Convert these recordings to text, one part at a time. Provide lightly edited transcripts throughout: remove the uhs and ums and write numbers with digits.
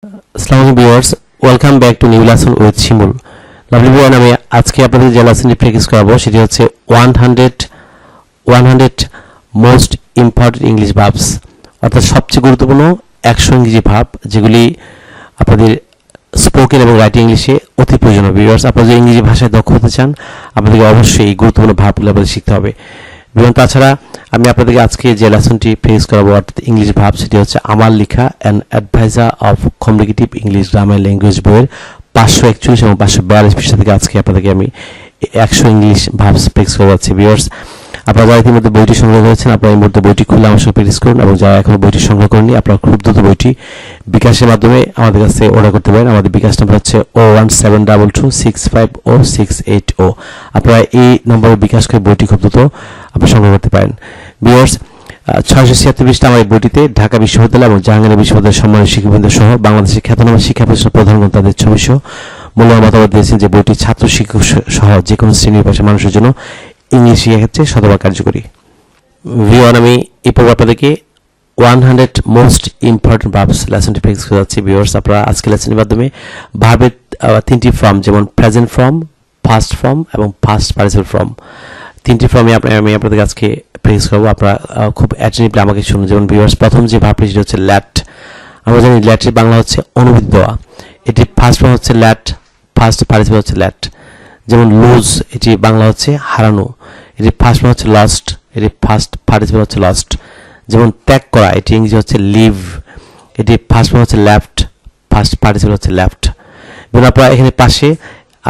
আসসালামু আলাইকুম viewers, welcome back to new lesson with Shimul. Lovely viewer, আমি আজকে আপনাদের যে লেসনটি প্র্যাকটিস করাবো সেটি হচ্ছে 100 মোস্ট ইম্পর্টেন্ট ইংলিশ ভার্বস, অর্থাৎ সবচেয়ে গুরুত্বপূর্ণ 100 ইংরেজি ভার্ব যেগুলি আপনাদের স্পোকেন এবং রাইটিং ইংলিশে অতি প্রয়োজনীয়। ভিউয়ার্স, আপনারা যদি ইংরেজি ভাষায় দক্ষ হতে চান আপনাদেরকে অবশ্যই এই গুরুত্বপূর্ণ ভার্বগুলো আপনাদের শিখতে হবে। এবং তাছাড়া আমি আপনাদেরকে আজকে যে লেসনটি প্র্যাকটিস করাবো অর্থাৎ ইংলিশ ভার্ব সেটি হচ্ছে আমার লেখা an advisor of communicative English grammar language বইয়ের 541 এবং 542 পৃষ্ঠা থেকে আজকে আপনাদেরকে আমি 100 ইংলিশ ভার্বস প্র্যাকটিস করাচ্ছি। ভিউয়ার্স, আপনারা যারা ইতিমধ্যে বইটি সংগ্রহ করেছেন আপনারা এই মুহূর্তে বইটি খুলে আমার সঙ্গে প্র্যাকটিস করুন, এবং যারা এখনো বইটি সংগ্রহ করেননি আপনারা খুব দ্রুত বইটি বিকাশের মাধ্যমে আমাদের কাছে অর্ডার করতে পারেন। আমাদের বিকাশ নাম্বার হচ্ছে 01722650680। আপনারা এই নম্বরে বিকাশ করে বইটি খুব দ্রুত আপনারা সংগ্রহ করতে পারেন। ভিউয়ার্স, 676 পৃষ্ঠা আমার এই বইটিতে ঢাকা বিশ্ববিদ্যালয় এবং জাহাঙ্গীর বিশ্ববিদ্যালয়ের সম্মানিত শিক্ষকবৃন্দ সহ বাংলাদেশের খ্যাতনামা শিক্ষা প্রতিষ্ঠান প্রধানগণ তাদের ছবি সহ মূল্যবান মতামত দিয়েছেন যে বইটি ছাত্র শিক্ষক সহ যে কোনো শ্রেণীর পেশার মানুষের জন্য ইংলিশ শেখার ক্ষেত্রে শতভাগ কার্যকরী। ভিউয়ার, আমি এই পর্ব আপনাদেরকে 100 মোস্ট ইম্পর্টেন্ট ভার্বস লেসনটি প্র্যাকটিস করে যাচ্ছি। ভিউয়ার্স, আপনারা আজকে লেসনের মাধ্যমে ভার্বের 3টি ফর্ম যেমন প্রেজেন্ট ফর্ম, পাস্ট ফর্ম এবং পাস্ট পার্টিসিপল ফর্ম, 3টি ফর্মে আমি আপনাদের আজকে প্র্যাকটিস করবো। আপনারা খুব অ্যাটেন্টিভলি আমাকে শুনুন। যেমন ভিউয়ার্স, প্রথম যে ভার্বটি সেটা হচ্ছে ল্যাট। আমরা জানি ল্যাটের বাংলা হচ্ছে অনুমতি দেওয়া। এটি ফার্স্ট ফর্ম হচ্ছে ল্যাট, ফার্স্ট পার্টিসিপল হচ্ছে ল্যাট। যেমন লুজ, এটি বাংলা হচ্ছে হারানো। এটি ফার্স্ট ফর্ম হচ্ছে লস্ট, এটি ফার্স্ট পার্টিসিপল হচ্ছে লস্ট। যেমন ত্যাগ করা, এটি ইংরেজি হচ্ছে লিভ। এটি ফার্স্ট ফর্ম হচ্ছে লেফট, ফার্স্ট পার্টিসিপল হচ্ছে লেফট। এবং আপনারা এখানে পাশে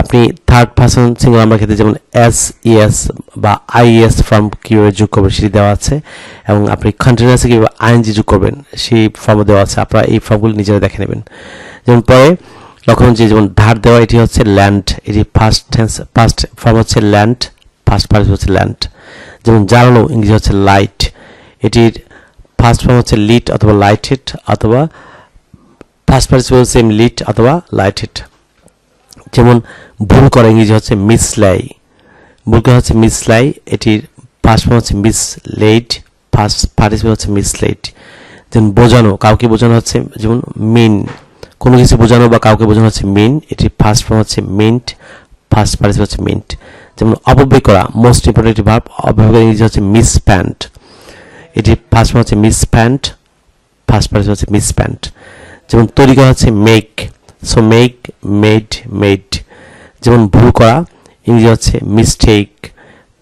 আপনি থার্ড পারসন সিঙ্গুলার নাম্বার ক্ষেত্রে যেমন এস ইএস বা আইএস ফর্ম কীভাবে যোগ করবেন সেটি দেওয়া আছে, এবং আপনি কন্টিনিউয়াসে কীভাবে আইএনজি যোগ করবেন সেই ফর্মও দেওয়া আছে। আপনারা এই ফর্মগুলি নিজেরা দেখে নেবেন। যেমন পরে লক্ষণ যে যেমন ধার দেওয়া, এটি হচ্ছে ল্যান্ড। এটি ফার্স্ট ফর্ম হচ্ছে ল্যান্ড, ফার্স্ট পার্টিসিপল হচ্ছে ল্যান্ড। যেমন জ্বালানো ইংরেজি হচ্ছে লাইট। এটির ফার্স্ট ফর্ম হচ্ছে লিট অথবা লাইটেড, অথবা ফার্স্ট পার্টিসিপল সেম লিট অথবা লাইটেড। যেমন ভুল করা ইংরেজি হচ্ছে মিসলাই, ভুল করা হচ্ছে মিসলাই। এটির ফার্স্ট ফর্ম হচ্ছে মিসলেড, ফার্স্ট পার্টিসিপল হচ্ছে মিসলেড। যেমন বোঝানো, কাউকে বোঝানো হচ্ছে যেমন মিন, কোনো কিছু বোঝানো বা কাউকে বোঝানো হচ্ছে মিন। এটির ফার্স্ট ফর্ম হচ্ছে মিন্ট, ফার্স্ট পার্টিসিপল হচ্ছে মিন্ট। যেমন অপব্যয় করা, মোস্ট ইম্পর্টেন্ট ভার্ব, অপব্যয় করা ইংরেজি হচ্ছে মিসপ্যান্ট। এটি ফার্স্ট ফর্ম হচ্ছে মিসপ্যান্ট, ফার্স্ট পার্টিসিপল হচ্ছে মিসপ্যান্ট। যেমন তৈরি করা হচ্ছে make, so make, made, made. যেমন ভুল করা ইংরেজি হচ্ছে মিস্টেক,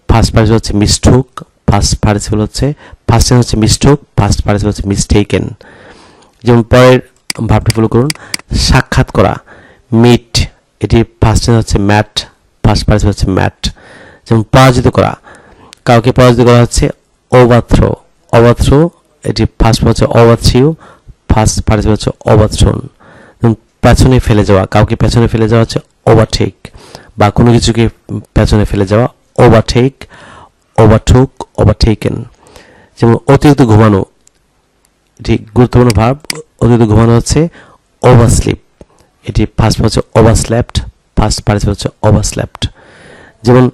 ফার্স্ট পার্টিসিপল হচ্ছে মিস্টুক, ফার্স্ট পার্টিসিপল হচ্ছে ফার্স্ট টেন্স হচ্ছে মিস্টুক, ফার্স্ট পার্টিসিপল হচ্ছে মিস্টেকেন। যেমন পরের ভার্বটি ফলো করুন, সাক্ষাৎ করা মিট। এটি ফার্স্ট টেন্স হচ্ছে ম্যাট, ফার্স্ট পার্টিসিপল হচ্ছে ম্যাট। যেমন পরাজিত করা, কাউকে পরাজিত করা হচ্ছে ওভারথ্রো, ওভারথ্রো। এটি ফার্স্ট ফর্ম হচ্ছে ওভারথ্রু, ফার্স্ট পার্টিসিপল হচ্ছে ওভারথ্রোন। যেমন পেছনে ফেলে যাওয়া, কাউকে পেছনে ফেলে যাওয়া হচ্ছে ওভারটেক, বা কোনো কিছুকে পেছনে ফেলে যাওয়া ওভারটেক, ওভারটুক, ওভারটেকেন। যেমন অতিরিক্ত ঘুমানো, এটি গুরুত্বপূর্ণ ভার্ব। অতিরিক্ত ঘুমানো হচ্ছে ওভারস্লিপ। এটি ফার্স্ট হচ্ছে ওভারস্লেপ্ট, ফার্স্ট পার্টিসিপল হচ্ছে ওভারস্লেপ্ট। যেমন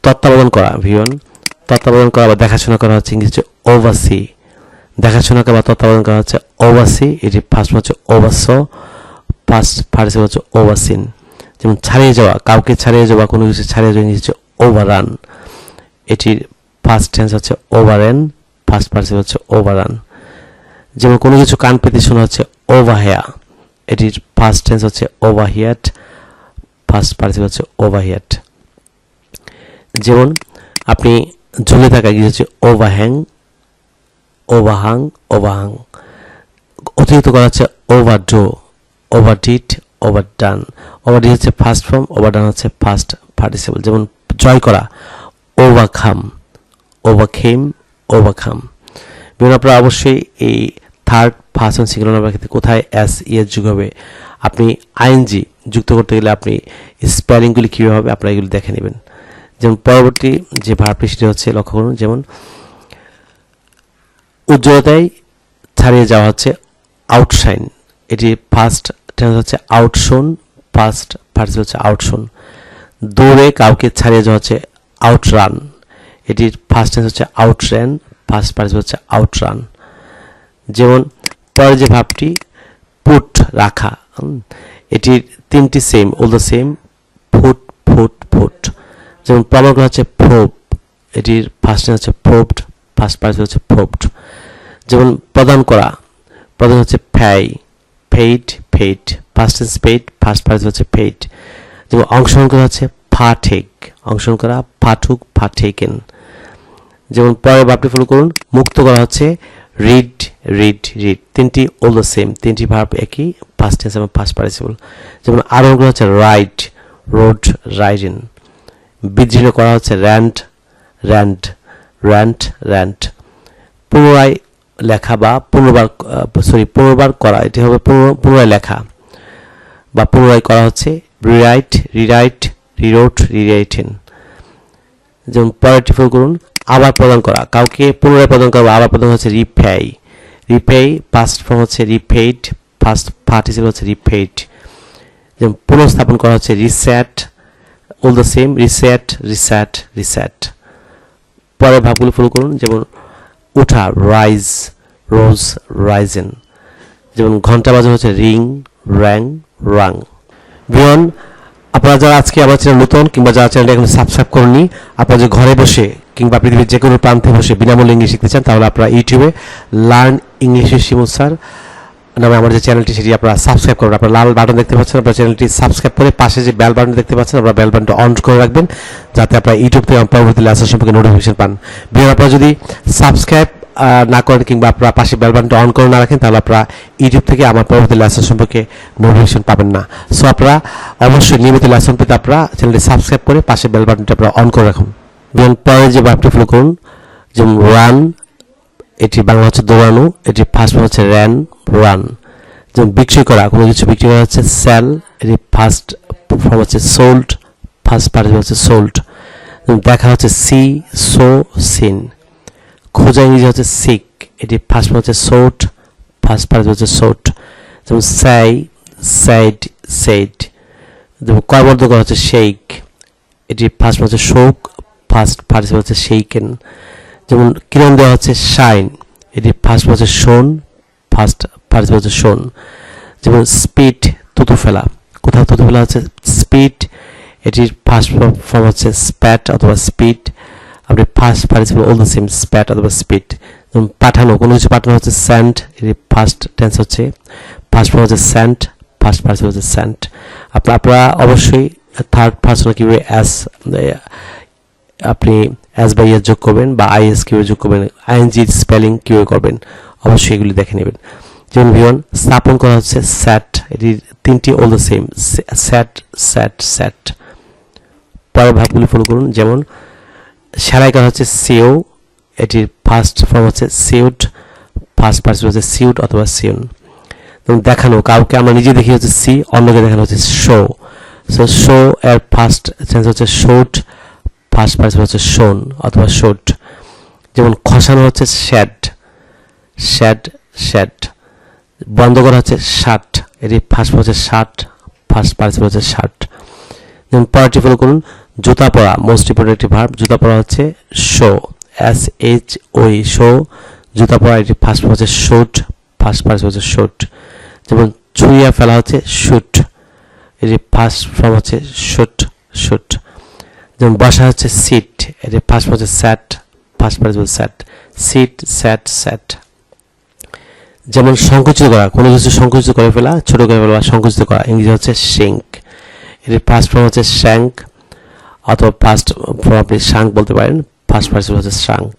তত্ত্বাবধান করা, ভিউয়ার, তত্ত্বাবধান করা বা দেখাশোনা করা হচ্ছে ইংরেজি ওভারসি। দেখাশোনা করা বা তত্ত্বাবধান করা হচ্ছে ওভারসি। এটি ফার্স্ট হচ্ছে ওভারসো, ফার্স্ট পার্টিসিপল হচ্ছে ওভারসিন। যেমন ছাড়িয়ে যাওয়া, কাউকে ছাড়িয়ে যাওয়া, কোনো কিছু ছাড়িয়ে যাওয়া ইংরেজি হচ্ছে ওভাররান। এটির ফার্স্ট টেন্স হচ্ছে ওভাররান, ফার্স্ট পার্টিসিপল হচ্ছে ওভাররান। যেমন কোনো কিছু কান পেতে শোনা হচ্ছে ওভারহেয়ার। এটির ফার্স্ট টেন্স হচ্ছে ওভারহিয়ার, ফার্স্ট পার্টিসিপল হচ্ছে ওভারহিয়ার। যেমন আপনি ঝুলে থাকা ইংরেজি হচ্ছে ওভারহ্যাং, ওভারহাং, ওভারহাং। অতিরিক্ত করা হচ্ছে ওভারডো, ওভারডিড, ওভারডান। ওভারডিড হচ্ছে ফার্স্ট ফর্ম, ওভারডান হচ্ছে ফার্স্ট পার্টিসিপল। যেমন জয় করা ওভারকাম, ওভারকেম, ওভারকাম। বিভিন্ন আপনারা অবশ্যই এই থার্ড পারসন সিঙ্গুলার নাম্বার ক্ষেত্রে কোথায় এস ইএস যুগ হবে, আপনি আইএনজি যুক্ত করতে গেলে আপনি স্পেলিংগুলি কীভাবে হবে আপনারা এগুলি দেখে নেবেন। যেমন পরবর্তী যে ভার্বটি সেটি হচ্ছে লক্ষ্য করুন। যেমন উজ্জ্বলতায় ছাড়িয়ে যাওয়া হচ্ছে আউটশাইন। এটি ফার্স্ট টেন্স হচ্ছে আউটশোন, ফার্স্ট পার্টিসিপল হচ্ছে আউটশোন। দৌড়ে কাউকে ছাড়িয়ে যাওয়া হচ্ছে আউটরান। এটির ফার্স্ট টেন্স হচ্ছে আউটরান, ফার্স্ট পার্টিসিপল হচ্ছে আউটরান। যেমন পরের যে ভার্বটি পুট রাখা, এটির তিনটি same, all the same, foot foot foot. যেমন প্রমাণ করা হচ্ছে প্রোব, এটির ফার্স্ট হচ্ছে প্রোবড, ফার্স্ট পার্টিসিপল হচ্ছে প্রোবড। যেমন প্রদান করা, প্রদান হচ্ছে pay, paid paid, first tense paid, first participle হচ্ছে পেইড। যেমন অংশগ্রহণ করা হচ্ছে পার্টেক, অংশগ্রহণ করা পাঠুক, পার্টেকেন। যেমন পরের ভার্বটি ফলো করুন, মুক্ত করা হচ্ছে রিড রিড রিড, তিনটি অল দ্য সেম, তিনটি ভার্ব একই, ফার্স্ট টেন্স এবং ফার্স্ট পার্টিসিপল। যেমন আরোহণ করা হচ্ছে রাইড, রোড, রাইডিং। বিদৃঢ় করা হচ্ছে র্যান্ড র্যান্ড র্যান্ড র্যান্ড। পুনরায় লেখা বা পুনর্বার করা, এটি হবে পুনরায় লেখা বা পুনরায় করা হচ্ছে রিরাইট রিরাইট, রিরোট, রিরাইটেন। যেমন পরেরটি ফলো করুন, আবার প্রদান করা, কাউকে পুনরায় প্রদান করা, আবার প্রদান হচ্ছে রিপেই, রিপেই পাস্ট ফর্ম হচ্ছে রিপেইড, ফার্স্ট পার্টিসিপল হচ্ছে রিপেইড। যেমন পুনঃস্থাপন করা হচ্ছে reset, all the same, reset reset reset. পরের ভাবগুলো ফলো করুন, যেমন উঠা রাইজ, রোজ, রাইজেন। যেমন ঘন্টা বাজানো হচ্ছে রিং, র্যাং, রাং। ভিউয়ান, আপনারা যারা আজকে আমার চ্যানেল নতুন কিংবা যারা চ্যানেলটা এখন সাবস্ক্রাইব করেননি, আপনারা যে ঘরে বসে কিংবা পৃথিবীর যে কোনো প্রান্তে বসে বিনামূল্যে ইংলিশ শিখতে চান, তাহলে আপনারা ইউটিউবে learn English with Shimul sir নামে আমার যে চ্যানেলটি সেটি আপনারা সাবস্ক্রাইব করবেন। আপনারা লাল বাটন দেখতে পাচ্ছেন, আপনারা চ্যানেলটি সাবস্ক্রাইব করে পাশে যে বেল বাটন দেখতে পাচ্ছেন, আপনারা বেল বাটনটা অন করে রাখবেন, যাতে আপনারা ইউটিউব থেকে পরবর্তী লেসন সম্পর্কে নোটিফিকেশন পান। ভিউয়ার, আপনারা যদি সাবস্ক্রাইব না করেন কিংবা আপনারা পাশে বেল বাটনটা অন করে না রাখেন, তাহলে আপনারা ইউটিউব থেকে আমার পরবর্তী লেসন সম্পর্কে নোটিফিকেশন পাবেন না। সো আপনারা অবশ্যই নিয়মিত লেসন পেতে আপনারা চ্যানেলটি সাবস্ক্রাইব করে পাশে বেল বাটনটা আপনারা অন করে রাখুন। যেমন পরে যে ভার্বটি ফলো করুন, যেমন রান, এটি বাংলা হচ্ছে দৌড়ানো, এটি ফার্স্ট হচ্ছে র্যান, রান। যেমন বিক্রি করা, কোনো কিছু বিক্রি করা হচ্ছে সেল, এটি ফার্স্ট ফর্ম হচ্ছে সোল্ড, ফার্স্ট পার্টিসিপল হচ্ছে সোল্ড। যেমন দেখা হচ্ছে সি, সো, সিন। খোঁজা ইংরেজি হচ্ছে সিক, এটি ফার্স্ট ফর্ম হচ্ছে সোট, ফার্স্ট পার্টিসিপল হচ্ছে সোট। যেমন সাই, সাইড, সেড। যেমন করবদ্ধ করা হচ্ছে শেক, এটি ফার্স্ট ফর্ম হচ্ছে শোক, ফার্স্ট পার্টিসিপল হচ্ছে শেইকেন। যেমন কিরণ দেওয়া হচ্ছে শাইন, এটি ফার্স্ট হচ্ছে শোন, ফার্স্ট পার্টিসিপল হচ্ছে শোন। যেমন স্পিড, থুতু ফেলা, কোথাও থুতু ফেলা হচ্ছে স্পিড, এটির ফার্স্ট ফর্ম হচ্ছে স্প্যাট অথবা স্পিড। আপনি first participle all the same, spat অথবা স্পিড। যেমন পাঠানো, কোনো কিছু পাঠানো হচ্ছে স্যান্ড, এটি ফার্স্ট টেন্স হচ্ছে, ফার্স্ট ফর্ম হচ্ছে স্যান্ড, ফার্স্ট পার্টিসিপল হচ্ছে স্যান্ড। আপনারা অবশ্যই থার্ড পার্সনে কীভাবে আপনি অ্যাস বা ইয়েস যোগ করবেন বা আইএস কীভাবে যোগ করবেন, আইএনজির স্পেলিং কীভাবে করবেন, অবশ্যই এগুলি দেখে নেবেন। যেমন ভিউয়ান, স্থাপন করা হচ্ছে স্যাট, এটির তিনটি অল দ্য সেম, স্যাট স্যাট স্যাট। পরের ভাবগুলি ফলো করুন, যেমন সেলাই করা হচ্ছে সিও, এটির ফার্স্ট ফর্ম হচ্ছে সিউট, ফার্স্ট পার্টিসিপল হচ্ছে সিউট অথবা সিউন। যেমন দেখানো, কাউকে আমরা নিজে দেখি হচ্ছে সি, অন্যকে দেখানো হচ্ছে শো। সো শো এর ফার্স্ট সেন্স হচ্ছে শোট, ফার্স্ট পার্টিসিপল হচ্ছে শোন অথবা শোট। যেমন খসানো হচ্ছে শ্যাড, শ্যাড শ্যাড। বন্ধ করা হচ্ছে শার্ট, এটি ফার্স্ট হচ্ছে শার্ট, ফার্স্ট পার্টিসিপল হচ্ছে শার্ট। যেমন পরেরটি ফলো করুন, জুতা পরা, মোস্ট ইম্পর্টেন্ট একটি ভার্ব, জুতা পরা হচ্ছে শো, SHO, শো। জুতা পরা, এটি ফার্স্ট হচ্ছে শুট, ফার্স্ট পার্টিসিপল হচ্ছে শুট। যেমন ছুঁইয়া ফেলা হচ্ছে শুট, এটি ফার্স্ট ফর্ম হচ্ছে শুট শুট। যেমন বসা হচ্ছে সিট, এটি ফার্স্ট হচ্ছে স্যাট, ফার্স্ট পার্টিসিপল স্যাট, সিট স্যাট স্যাট। যেমন সংকুচিত করা, কোনো কিছু সংকুচিত করে ফেলা, ছোট করে ফেলা বা সংকুচিত করা, ইংরেজি হচ্ছে শিঙ্ক, এটি ফার্স্ট ফর্ম হচ্ছে শ্যাঙ্ক অথবা ফার্স্ট ফর্ম আপনি শাঙ্ক বলতে পারেন, ফার্স্ট পার্টিসিপল হচ্ছে শাঙ্ক।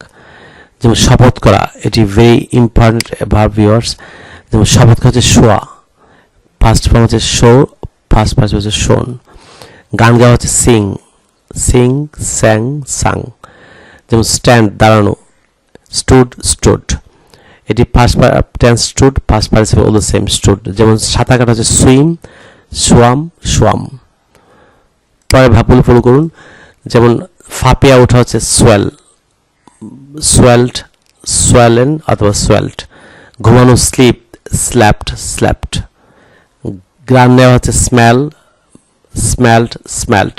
যেমন শপথ করা, এটি ভেরি ইম্পর্টেন্ট ভার্ব ভিউয়ার্স। যেমন শপথ করা হচ্ছে শোয়া, ফার্স্ট ফর্ম হচ্ছে শো, ফার্স্ট পার্টিসিপল হচ্ছে শোন। গান গাওয়া হচ্ছে সিং, সিং স্যাং সাং। যেমন স্ট্যান্ড, দাঁড়ানো, স্টুড স্টুড, এটি first tense stood, first participle all the same stood. যেমন সাঁতার কাটা হচ্ছে সুইম, সোয়াম সোয়াম। পরে ভাবগুলো ফলো করুন, যেমন ফাঁপিয়া ওঠা হচ্ছে সোয়েল, সোয়েলড, সোয়েলেন অথবা সোয়েলড। ঘুমানো স্লিপ, স্ল্যাপড স্ল্যাপড। গ্রাম নেওয়া হচ্ছে smell, smelled smelled.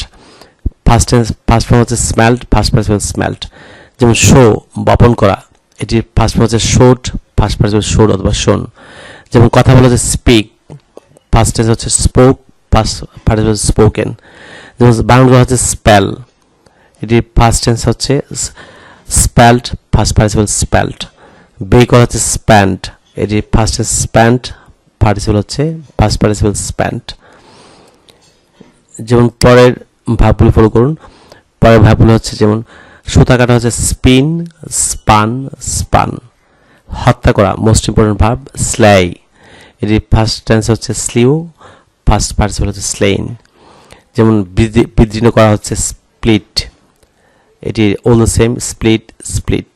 First form হচ্ছে স্মেলড, ফার্স্ট পার্টিসিপল স্মেলড। যেমন শো, বপন করা, এটির ফার্স্ট ফর্ম হচ্ছে শোট, ফার্স্ট পার্টিসিপল শোট অথবা শোন। যেমন কথা বলা হচ্ছে স্পিক, ফার্স্ট টেন্স হচ্ছে স্পোক, ফার্স্ট পার্টিসিপল স্পোকেন। যেমন বানানগুলো হচ্ছে স্পেল, এটি ফার্স্ট টেন্স হচ্ছে স্পেলড, ফার্স্ট পার্টিসিপল স্পেলড। বেক করা হচ্ছে স্প্যান্ড, এটি ফার্স্ট টেন্স স্প্যান্ড, পার্টিসিপল হচ্ছে ফার্স্ট পার্টিসিপল স্প্যান্ড। যেমন পরের ভাবগুলো ফলো করুন। পরের ভাবগুলো হচ্ছে যেমন সুতা কাটা হচ্ছে স্পিন, স্পান, স্পান। হত্যা করা মোস্ট ইম্পর্টেন্ট ভার্ব স্লাই, এটি ফার্স্ট টেন্স হচ্ছে স্লিউ, ফার্স্ট পার্টিসিপল হচ্ছে স্লেইন। যেমন বিদীর্ণ করা হচ্ছে স্প্লিট, এটি all the same split, split.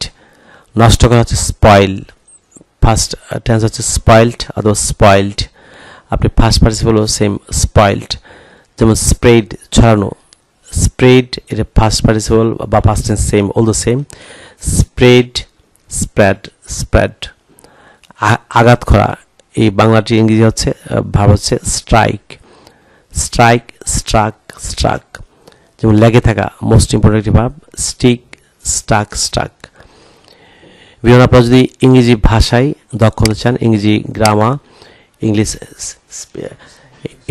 নষ্ট করা হচ্ছে স্পয়েল, ফার্স্ট টেন্স হচ্ছে স্পয়েলড অথবা স্পয়েলড, আপনি ফার্স্ট পার্টিসিপল সেম স্পয়েলড। যেমন স্প্রেড ছড়ানো, স্প্রেড এটা ফার্স্ট পার্টিসিপল বা first tense same, all the same spread, spread, spread. আঘাত করা, এই বাংলাটি ইংরেজি হচ্ছে ভার্ব হচ্ছে স্ট্রাইক, স্ট্রাইক, স্ট্রাক, স্ট্রাক। যেমন লেগে থাকা মোস্ট ইম্পর্টেন্ট একটি ভার্ব স্টিক, স্টাক, স্টাক। বিভিন্ন আপনারা যদি ইংরেজি ভাষায় দক্ষ হতে চান, ইংরেজি গ্রামার,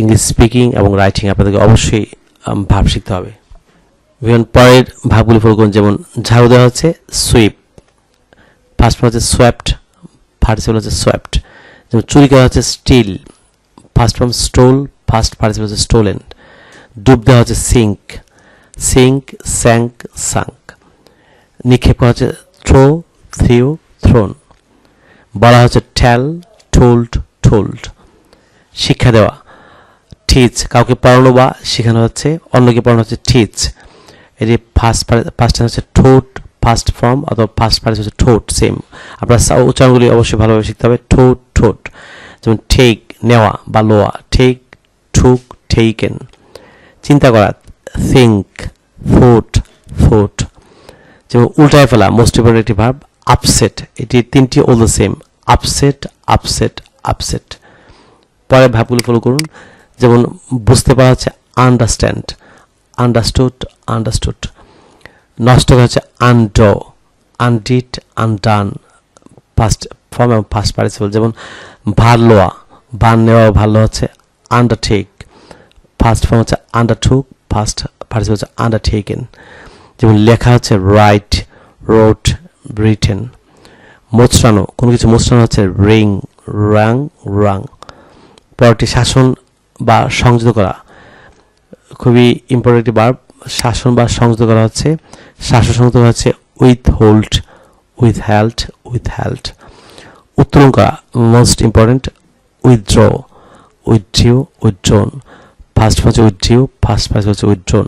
ইংলিশ স্পিকিং এবং রাইটিং আপনাদেরকে অবশ্যই ভাব শিখতে হবে। বিভিন্ন পরের ভাবগুলি ফলো করুন। যেমন ঝাড়ু দেওয়া হচ্ছে সুইপ, ফার্স্ট ফর্ম হচ্ছে সোয়েপ্ট, পার্টিসিপল হচ্ছে সোয়েপ্ট। যেমন চুরি করা হচ্ছে steal, first form stole, first participle হচ্ছে স্টোলেন। ডুব দেওয়া হচ্ছে সিঙ্ক, সিঙ্ক, স্যাঙ্ক, সাঙ্ক। নিক্ষেপ করা হচ্ছে থ্রো, থ্রিউ, থ্রোন। বলা হচ্ছে টেল, টোল্ড, টোল্ড। শিক্ষা দেওয়া টিচ, কাউকে পড়ানো বা শেখানো হচ্ছে, অন্যকে পড়ানো হচ্ছে টিচ, এটি ফার্স্ট টেন্স হচ্ছে ঠোঁট, ফার্স্ট ফর্ম অথবা ফার্স্ট পার্টিসিপল হচ্ছে ঠোঁট সেম। আপনার উচ্চারণগুলি অবশ্যই ভালোভাবে শিখতে হবে। ঠোঁট, ঠোঁট। যেমন টেক নেওয়া বা লোয়া, টেক, ঠুক, টেকেন। চিন্তা করা থিঙ্ক, থোট, থোট। যেমন উল্টায় ফেলা মোস্ট ইম্পর্টেন্ট একটি ভার্ব আপসেট, এটি তিনটি all the same upset, upset, upset. পরের ভাবগুলি ফলো করুন। যেমন বুঝতে পারা হচ্ছে আন্ডারস্ট্যান্ড, আন্ডারস্টুড, আন্ডারস্টুড। নষ্ট করা হচ্ছে আনডো, আনডিড, আনডান, ফার্স্ট ফর্ম এবং ফার্স্ট পার্টিসিপল। যেমন ভার লওয়া, ভার নেওয়া, ভালো হচ্ছে আন্ডারটেক, ফার্স্ট ফর্ম হচ্ছে আন্ডারটুক, ফার্স্ট পার্টিসিপল হচ্ছে আন্ডারটেকেন। যেমন লেখা হচ্ছে রাইট, রোট, রিটেন। মোচড়ানো, কোনো কিছু মোচড়ানো হচ্ছে রিং, রাং, রাং। পরটি শাসন বা সংযত করা, খুবই ইম্পর্টেন্ট একটি ভার্ব। শাসন বা সংযত করা হচ্ছে, শাসন সংযত করা হচ্ছে with hold, with held, with held. উত্তোলন করা most important withdraw, উইথড্রিউ, withdrawn. First হচ্ছে উইথড্রিউ, ফার্স্ট পার্টিসিপল হচ্ছে উইথড্রোন।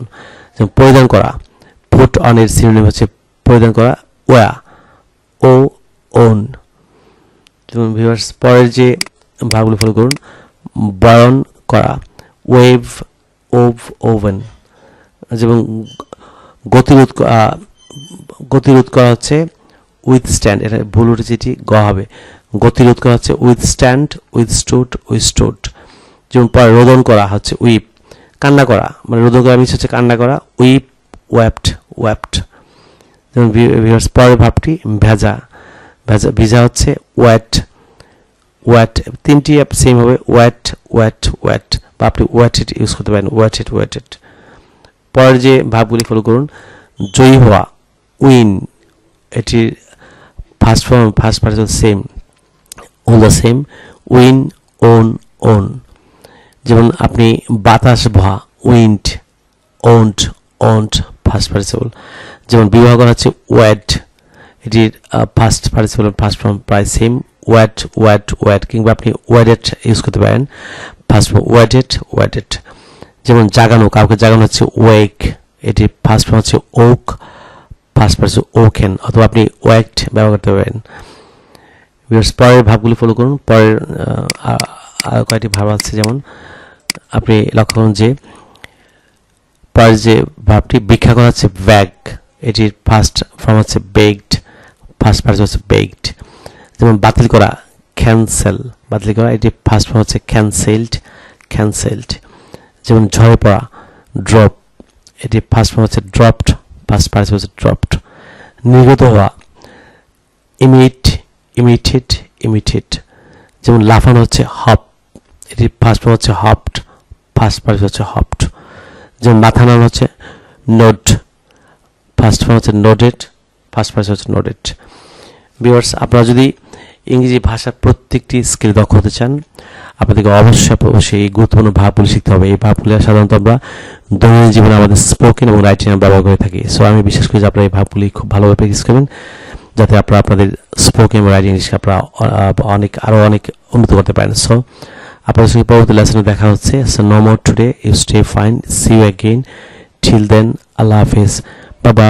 যেমন পরিধান করা পুট অন এর সিনোনিম হচ্ছে পরিধান করা ওয়া, ও, ওন। যেমন ভিউয়ার্স পরের যে ভাগগুলো ফলো করুন। বয়ন করা ওয়েভ, ওভ, ওভেন। যেমন গতিরোধ করা হচ্ছে উইথ স্ট্যান্ড, এটা ভুল উঠেছে, এটি গ হবে। গতিরোধ করা হচ্ছে with stand, with stood, with stood. যেমন পরে রোদন করা হচ্ছে উইপ, কান্না করা মানে রোদন করা মিস হচ্ছে কান্না করা, উইপ, ওয়েপ্ট, ওয়েপ্ট। যেমন ভিউয়ার্স পরের ভাবটি ভেজা, ভিজা হচ্ছে ওয়েট, ওয়েট। তিনটি সেম হবে ওয়েট, ওয়েট, ওয়েট, বা আপনি ওয়েটেড ইউজ করতে পারেন, ওয়েটেড, ওয়েটেড। পরের যে ভাবগুলি ফলো করুন। জয়ী হওয়া উইন, এটির first form first participle same, all the same win, won, won. যেমন আপনি বাতাস বহা wind, wound, wound, first participle. যেমন বিবাহ করা হচ্ছে ওয়েড, এটির ফার্স্ট পার্টিসিপল ফার্স্ট ফর্ম প্রায় সেম ওয়েড, ওয়েড, ওয়েড। কিংবা আপনি ওয়েডেড ইউজ করতে পারেন, ফার্স্ট ফর্ম ওয়েডেড, ওয়েডেড। যেমন জাগানো, কাউকে জাগানো হচ্ছে ওয়েক, এটি ফার্স্ট ফর্ম হচ্ছে ওক, ফার্স্ট পার্টিসিপল ওকেন, অথবা আপনি ওয়েকড ব্যবহার করতে পারেন। পরের ভাবগুলি ফলো করুন। পরের আরও কয়েকটি ভাব আছে। যেমন আপনি লক্ষ্য করুন যে পরের যে ভাবটি ভিক্ষা করা হচ্ছে ব্যাগ, এটির ফার্স্ট ফর্ম হচ্ছে বেগড, ফার্স্ট পার্টিসিপল হচ্ছে বেগড। যেমন বাতিল করা ক্যান্সেল, বাতিল করা, এটি ফার্স্ট ফর্ম হচ্ছে ক্যান্সেলড, ক্যান্সেলড। যেমন ঝরে পড়া ড্রপ, এটি ফার্স্ট ফর্ম হচ্ছে ড্রপড, ফার্স্ট পার্টিসিপল হচ্ছে ড্রপড। নির্গত হওয়া ইমিট, ইমিটেড, ইমিটেড। যেমন লাফানো হচ্ছে হপ, এটি ফার্স্ট ফর্ম হচ্ছে হপড, ফার্স্ট পার্সন হচ্ছে হপড। যেমন মাথা নাড়ানো হচ্ছে নোড, ফার্স্ট ফর্ম হচ্ছে নোডেড, ফার্স্ট পার্সন হচ্ছে নোডেড। ভিউয়ার্স, আপনারা যদি ইংরেজি ভাষার প্রত্যেকটি স্কিল দক্ষ হতে চান, আপনাদেরকে অবশ্যই এই গুরুত্বপূর্ণ ভাবগুলি শিখতে হবে। এই ভাবগুলি সাধারণত আমরা দৈনন্দিন জীবনে আমাদের স্পোকেন এবং রাইটিং ব্যবহার করে থাকি। সো আমি বিশ্বাস করি যে আপনারা এই ভাবগুলি খুব ভালোভাবে প্র্যাকটিস করবেন, যাতে আপনারা আপনাদের স্পোকেন এবং রাইটিং ইংলিশকে আপনারা আরও অনেক উন্নত করতে পারেন। সো আপনাদের সঙ্গে পরবর্তী লেসনে দেখা হচ্ছে। So no more today, you stay fine, see you again, till then, আল্লাহ হাফেজ, বাবা।